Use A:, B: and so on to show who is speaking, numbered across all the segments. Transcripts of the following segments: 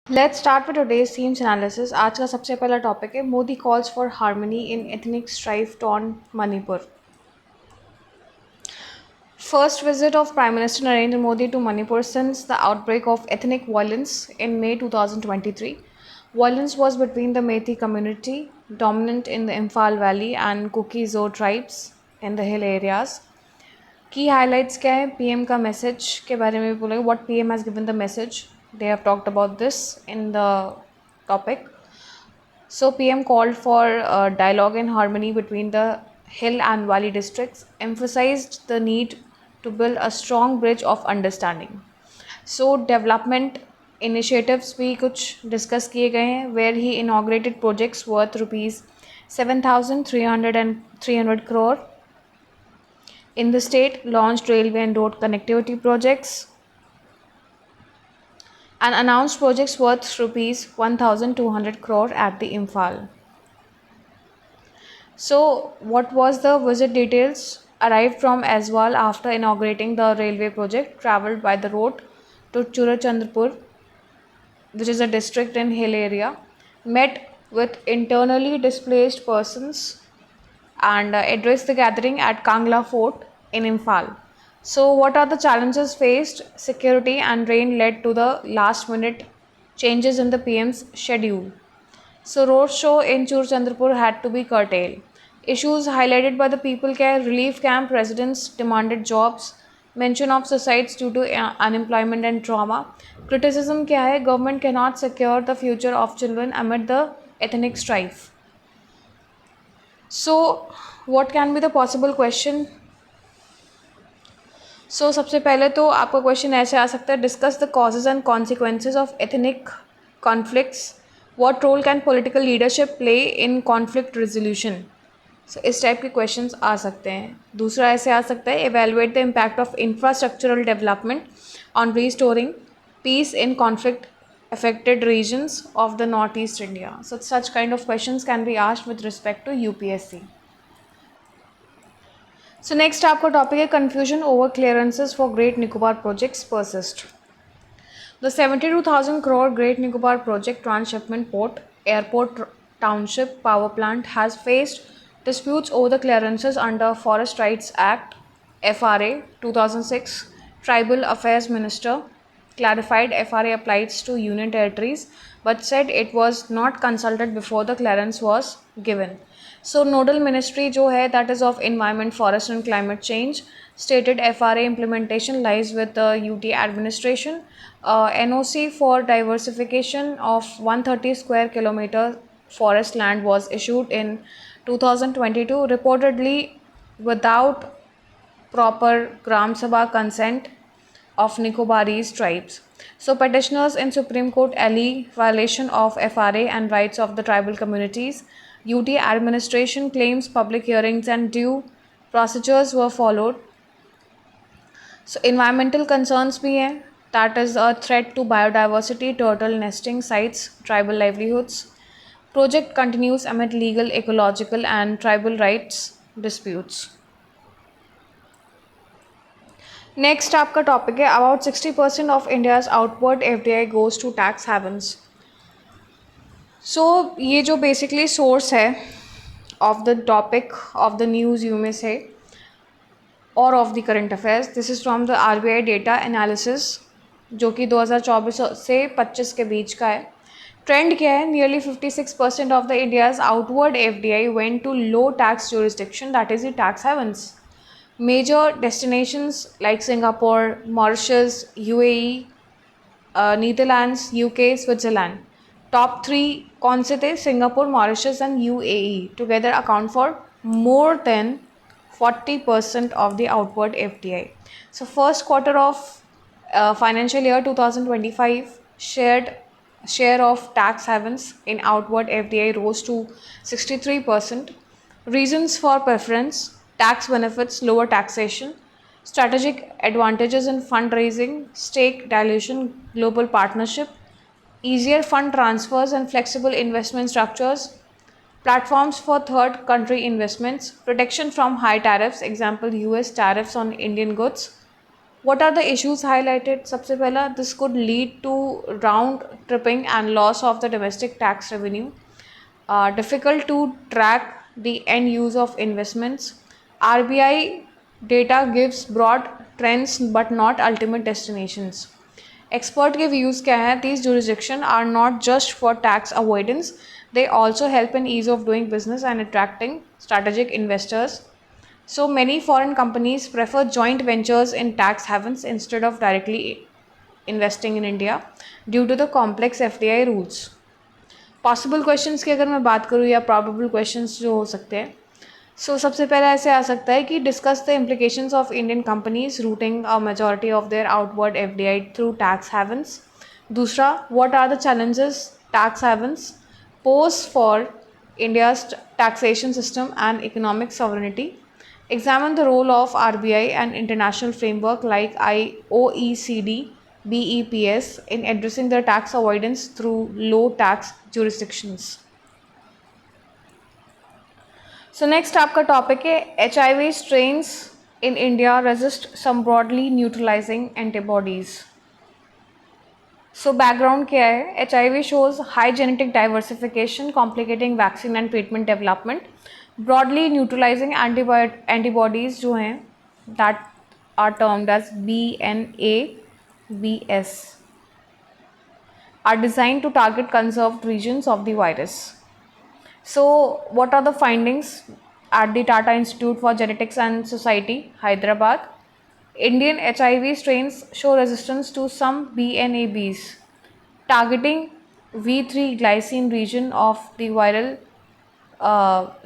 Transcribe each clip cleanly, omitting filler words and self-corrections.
A: Let's start with today's themes analysis. आज का सबसे पहला टॉपिक है Modi calls for harmony in ethnic strife torn Manipur. First visit of Prime Minister Narendra Modi to Manipur since the outbreak of ethnic violence in May 2023. Violence was between the Meitei community, dominant in the Imphal Valley, and Kuki-Zo tribes in the hill areas. Key highlights क्या है? PM का message के बारे में भी बोलेंगे. What PM has given the message. They have talked about this in the topic. So PM called for dialogue and harmony between the hill and valley districts, emphasized the need to build a strong bridge of understanding. So development initiatives भी कुछ discuss किए गए हैं, where he inaugurated projects worth rupees 7,300 crore in the state, launched railway and road connectivity projects, and announced projects worth rupees 1,200 crore at the Imphal. So, what was the visit details? Arrived from Aswal after inaugurating the railway project, travelled by the road to Churachandrapur, which is a district in hill area, met with internally displaced persons, and addressed the gathering at Kangla Fort in Imphal. So, what are the challenges faced? Security and rain led to the last minute changes in the PM's schedule. So, road show in Churachandrapur had to be curtailed. Issues highlighted by the People Care Relief Camp residents demanded jobs, mention of suicides due to unemployment and trauma. Criticism क्या है? Government cannot secure the future of children amid the ethnic strife. So, what can be the possible question? सो सबसे पहले तो आपका question ऐसे आ सकता है, discuss the causes and consequences of ethnic conflicts. What role can political leadership play in conflict resolution. So इस type के क्वेश्चंस आ सकते हैं. दूसरा ऐसे आ सकता है, evaluate the impact of infrastructural development on restoring peace in conflict affected regions of the northeast India. So such kind of questions can be asked with respect to UPSC. So next आपका topic है confusion over clearances for Great Nicobar projects persist. The 72,000 crore Great Nicobar project transshipment port, airport township power plant has faced disputes over the clearances under Forest Rights Act FRA 2006. Tribal Affairs Minister clarified FRA applies to union territories but said it was not consulted before the clearance was given. So nodal ministry जो है that is of environment, forest and climate change stated FRA implementation lies with the UT administration. NOC for diversification of 130 square kilometer forest land was issued in 2022 reportedly without proper Gram Sabha consent of Nicobarese tribes. So petitioners in Supreme Court allege violation of FRA and rights of the tribal communities. UT administration claims public hearings and due procedures were followed. So environmental concerns भी हैं, that is a threat to biodiversity, turtle nesting sites, tribal livelihoods. Project continues amid legal, ecological and tribal rights disputes. Next आपका topic है about 60% of India's outward FDI goes to tax havens. So ये जो basically source है of the topic of the news you में से और of the current affairs, this is from the RBI data analysis जो कि 2024 से 25 के बीच का है. ट्रेंड क्या है? Nearly 56% of the India's outward FDI went to low tax jurisdiction, that is the tax havens. Major destinations like Singapore, Mauritius, UAE, Netherlands, UK, Switzerland. Top 3 कौन से थे? Singapore, Mauritius and UAE together account for more than 40% of the outward FDI. So first quarter of financial year 2025 share of tax havens in outward FDI rose to 63%. Reasons for preference: tax benefits, lower taxation, strategic advantages in fundraising, stake dilution, global partnership, easier fund transfers and flexible investment structures, platforms for third country investments, protection from high tariffs, example US tariffs on Indian goods, What are the issues highlighted? सबसे पहला, this could lead to round tripping and loss of the domestic tax revenue. Difficult to track the end use of investments. RBI data gives broad trends but not ultimate destinations. Expert के views क्या हैं? These jurisdictions are not just for tax avoidance, they also help in ease of doing business and attracting strategic investors. So many foreign companies prefer joint ventures in tax havens instead of directly investing in India due to the complex FDI rules. Possible questions की अगर मैं बात करूँ या probable questions जो हो सकते हैं, सो सबसे पहले ऐसे आ सकता है कि discuss the implications of Indian companies routing a majority of their outward FDI through tax havens. दूसरा, what are the challenges tax havens pose for India's taxation system and economic sovereignty. Examine the role of RBI and international framework like OECD, BEPS in addressing the tax avoidance through low tax jurisdictions. So next आपका topic है HIV strains in India resist some broadly neutralizing antibodies. So background क्या है? HIV shows high genetic diversification complicating vaccine and treatment development. Broadly neutralizing antibodies जो हैं that are termed as BNABs are designed to target conserved regions of the virus. So what are the findings at the Tata Institute for Genetics and Society, Hyderabad? Indian HIV strains show resistance to some BNABs targeting V3 glycine region of the viral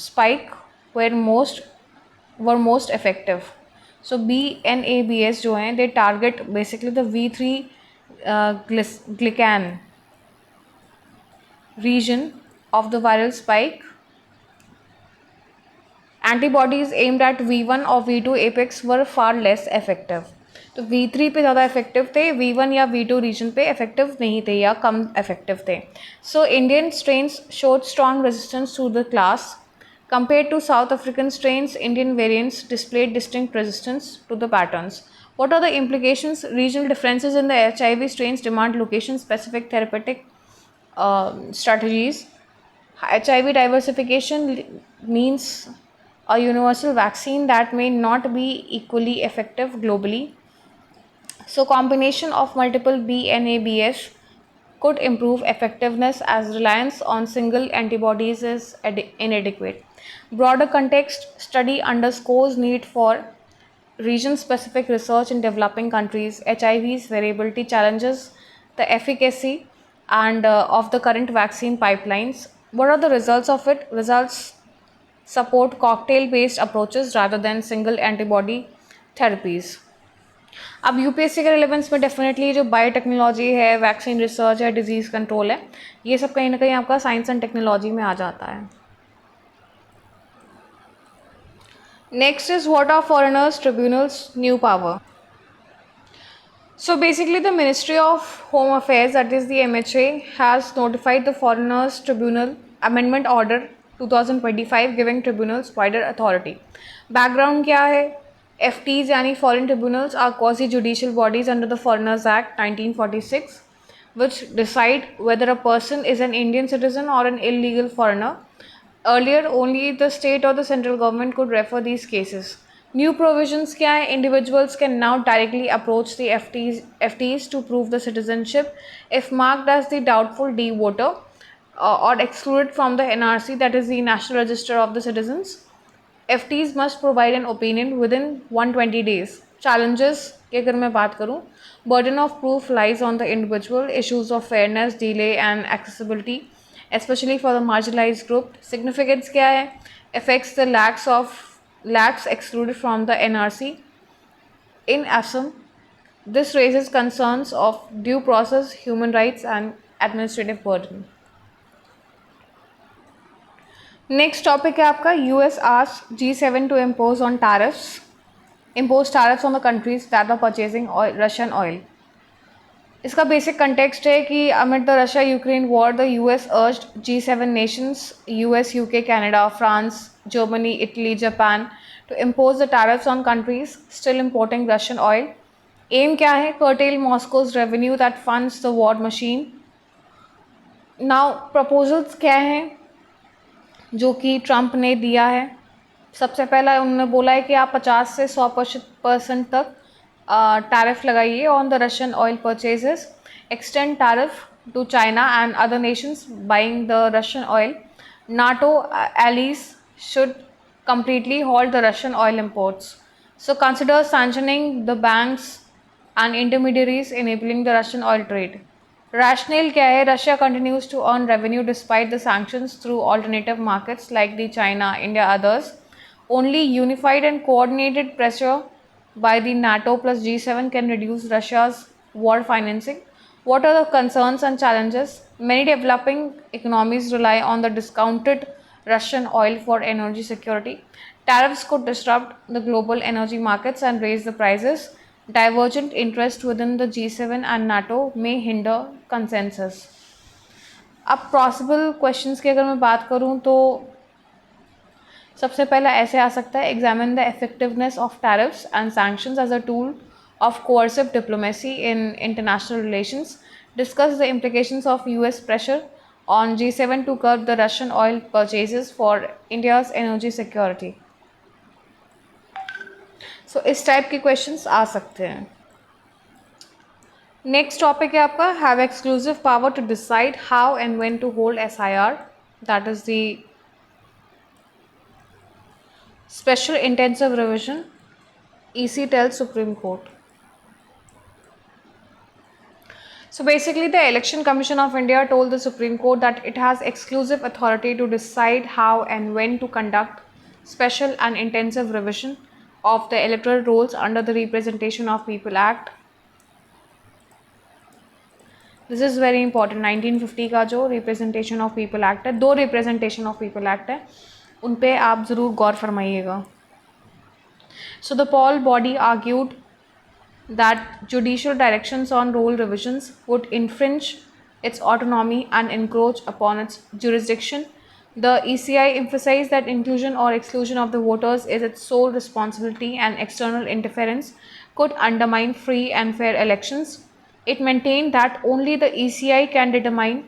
A: spike were most effective. So BNABs जो हैं they target basically the V3 glycan region of the viral spike. Antibodies aimed at V1 or V2 apex were far less effective. तो V3 पे ज़्यादा effective थे, V1 या V2 reason पे effective नहीं थे या कम इफेक्टिव थे. So Indian strains showed strong resistance to the class. Compared to South African strains, Indian variants displayed distinct resistance to the patterns. What are the implications? Regional differences in the HIV strains demand location-specific therapeutic strategies. HIV diversification means a universal vaccine that may not be equally effective globally. So combination of multiple BNABs could improve effectiveness as reliance on single antibodies is inadequate. Broader context study underscores need for region-specific research in developing countries. HIV's variability challenges the efficacy and of the current vaccine pipelines. What are the results of it? Results support cocktail-based approaches rather than single antibody therapies. अब UPSC के relevance में definitely जो biotechnology है, vaccine research है, disease control है, ये सब कहीं ना कहीं आपका साइंस एंड टेक्नोलॉजी में आ जाता है. Next is what are foreigners tribunals new power. So basically the Ministry of Home Affairs, that is the MHA, has notified the Foreigners Tribunal Amendment Order 2025 giving tribunals wider authority. Background क्या है? FTs यानी Foreign Tribunals are quasi-judicial bodies under the Foreigners Act 1946 which decide whether a person is an Indian citizen or an illegal foreigner. Earlier only the state or the central government could refer these cases. New provisions क्या है? Individuals can now directly approach the FTs to prove the citizenship if marked as the doubtful D voter or excluded from the NRC, that is the National Register of the Citizens. FTs must provide an opinion within 120 days. Challenges की अगर मैं बात करूँ, burden of proof lies on the individual, issues of fairness, delay and accessibility, especially for the marginalized group. Significance क्या है? Affects the lakhs excluded from the NRC. In Assam, this raises concerns of due process, human rights and administrative burden. Next topic है आपका US asks G7 to impose tariffs on the countries that are purchasing Russian oil. इसका basic context है कि amid the Russia-Ukraine war, the US urged G7 nations, US, UK, Canada, France, Germany, Italy, Japan to impose the tariffs on countries still importing Russian oil. Aim क्या है? Curtail Moscow's revenue that funds the war machine. Now proposals क्या हैं जो कि Trump ने दिया है? सबसे पहला उन्होंने बोला है कि आप 50 से 100% तक टैरिफ लगाइए on the Russian oil purchases, extend tariff to China and other nations buying the Russian oil, NATO allies should completely halt the Russian oil imports. So consider sanctioning the banks and intermediaries enabling the Russian oil trade. Rationale क्या है? Russia continues to earn revenue despite the sanctions through alternative markets like the China, India, others. Only unified and coordinated pressure by the NATO plus G7 can reduce Russia's war financing. What are the concerns and challenges? Many developing economies rely on the discounted Russian oil for energy security. Tariffs could disrupt the global energy markets and raise the prices. Divergent interest within the G7 and NATO may hinder consensus. अब possible questions की अगर मैं बात करूं तो सबसे पहला ऐसे आ सकता है, examine the effectiveness of tariffs and sanctions as a tool of coercive diplomacy in international relations, discuss the implications of US pressure on G7 to curb the Russian oil purchases for India's energy security. So इस type के questions आ सकते हैं. Next topic है आपका, have exclusive power to decide how and when to hold SIR, that is the special intensive revision EC tells Supreme Court. So basically the Election Commission of India told the Supreme Court that it has exclusive authority to decide how and when to conduct special and intensive revision of the electoral rolls under the Representation of People Act. This is very important. 1950 का जो representation of people act है, 2 representation of people act है, उन पे आप ज़रूर गौर फरमाइएगा. So the poll body argued that judicial directions on role revisions would infringe its autonomy and encroach upon its jurisdiction. The ECI emphasized that inclusion or exclusion of the voters is its sole responsibility and external interference could undermine free and fair elections. It maintained that only the ECI can determine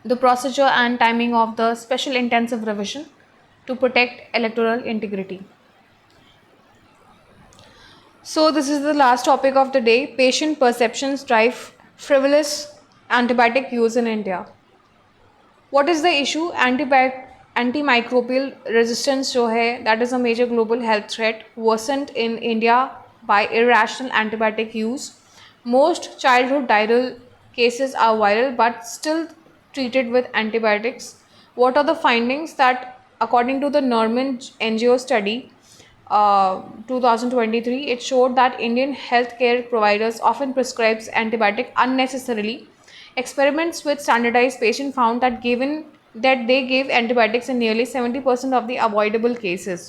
A: the procedure and timing of the special intensive revision to protect electoral integrity. So this is the last topic of the day. Patient perceptions drive frivolous antibiotic use in India. What is the issue? Antimicrobial resistance जो है, that is a major global health threat worsened in India by irrational antibiotic use. Most childhood diarrheal cases are viral but still treated with antibiotics. What are the findings? That according to the Norman NGO study 2023, it showed that Indian healthcare providers often prescribes antibiotic unnecessarily. Experiments with standardized patients found that they gave antibiotics in nearly 70% of the avoidable cases.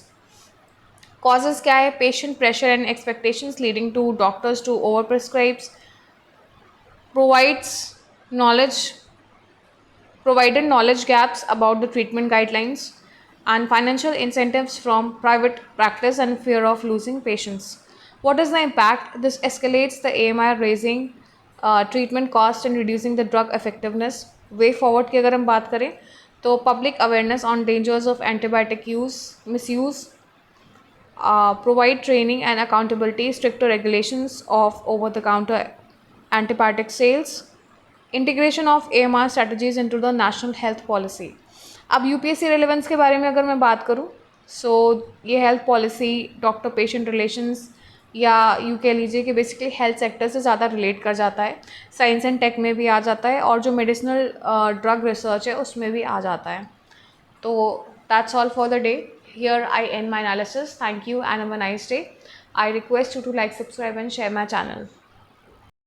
A: Causes क्या है? Patient pressure and expectations leading to doctors to overprescribe, provided knowledge gaps about the treatment guidelines, and financial incentives from private practice and fear of losing patients. What is the impact? This escalates the AMI, raising treatment cost and reducing the drug effectiveness. Way forward की अगर हम बात करें तो public awareness on dangers of antibiotic misuse, provide training and accountability, stricter regulations of over-the-counter antibiotic sales, integration of AMR strategies into the national health policy. अब UPSC relevance के बारे में अगर मैं बात करूं, सो ये health policy doctor patient relations या यूँ कह लीजिए कि बेसिकली हेल्थ सेक्टर से ज़्यादा रिलेट कर जाता है. साइंस एंड टेक में भी आ जाता है और जो मेडिसिनल ड्रग रिसर्च है उसमें भी आ जाता है. तो that's all for the day. Here I and my analysis. Thank you and have a nice day. I request you to like, subscribe and share my channel.